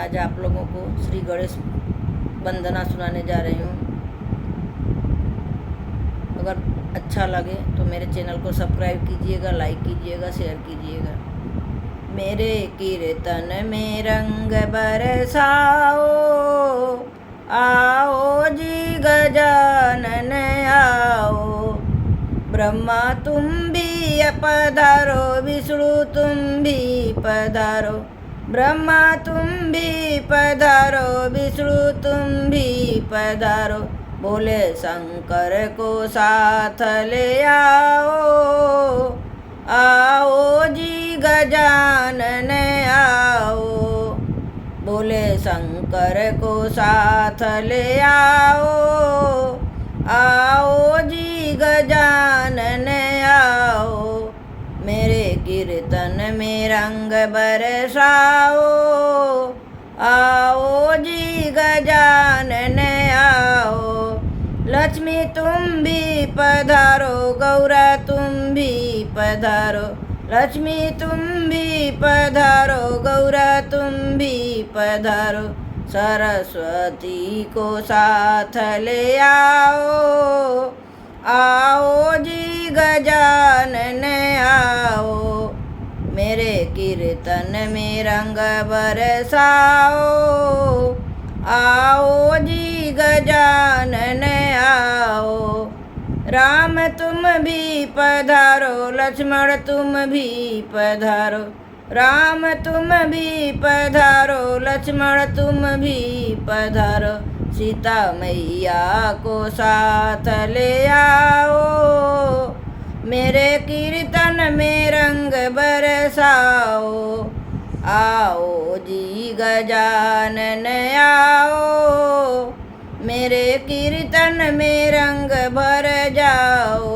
आज आप लोगों को श्री गणेश वंदना सुनाने जा रही हूँ। अगर अच्छा लगे तो मेरे चैनल को सब्सक्राइब कीजिएगा, लाइक कीजिएगा, शेयर कीजिएगा। मेरे कीर्तन में रंग बरसाओ, आओ जी गजानन आओ। ब्रह्मा तुम भी पधारो, विष्णु तुम भी पधारो। ब्रह्मा तुम भी पधारो, विष्णु तुम भी पधारो। बोले शंकर को साथ ले आओ, आओ जी गजानन आओ। बोले शंकर को साथ ले आओ, आओ जी गजानन आओ। मेरे कीर्तन में रंग बरसाओ, आओ जी गजानन आओ। लक्ष्मी तुम भी पधारो, गौरा तुम भी पधारो। लक्ष्मी तुम भी पधारो, गौरा तुम भी पधारो। सरस्वती को साथ ले आओ, आओ जी गजानन आओ। मेरे कीर्तन में रंग बरसाओ, आओ जी गजानन आओ। राम तुम भी पधारो, लक्ष्मण तुम भी पधारो। राम तुम भी पधारो, लक्ष्मण तुम भी पधारो। सीता मैया को साथ ले आओ, मेरे कीर्तन में रंग बरसाओ। आओ जी गजानन आओ, मेरे कीर्तन में रंग भर जाओ।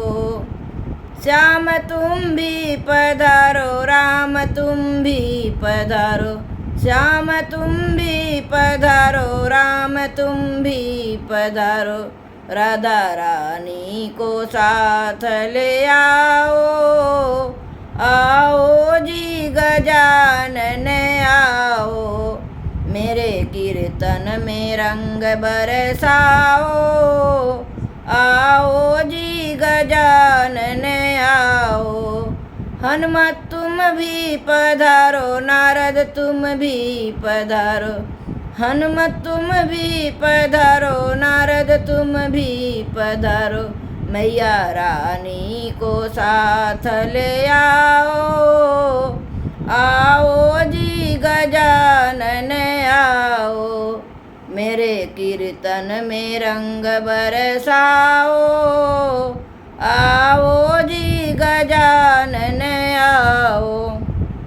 श्याम तुम भी पधारो, राम तुम भी पधारो। श्याम तुम भी पधारो, राम तुम भी पधारो। राधा रानी को साथ ले आओ, आओ जी गजानन आओ। मेरे कीर्तन में रंग बरसाओ, आओ जी गजानन आओ। हनुमत तुम भी पधारो, नारद तुम भी पधारो। हनुमत तुम भी पधारो, नारद तुम भी पधारो। मैया रानी को साथ ले आओ, आओ जी गजानन आओ। मेरे कीर्तन में रंग बरसाओ,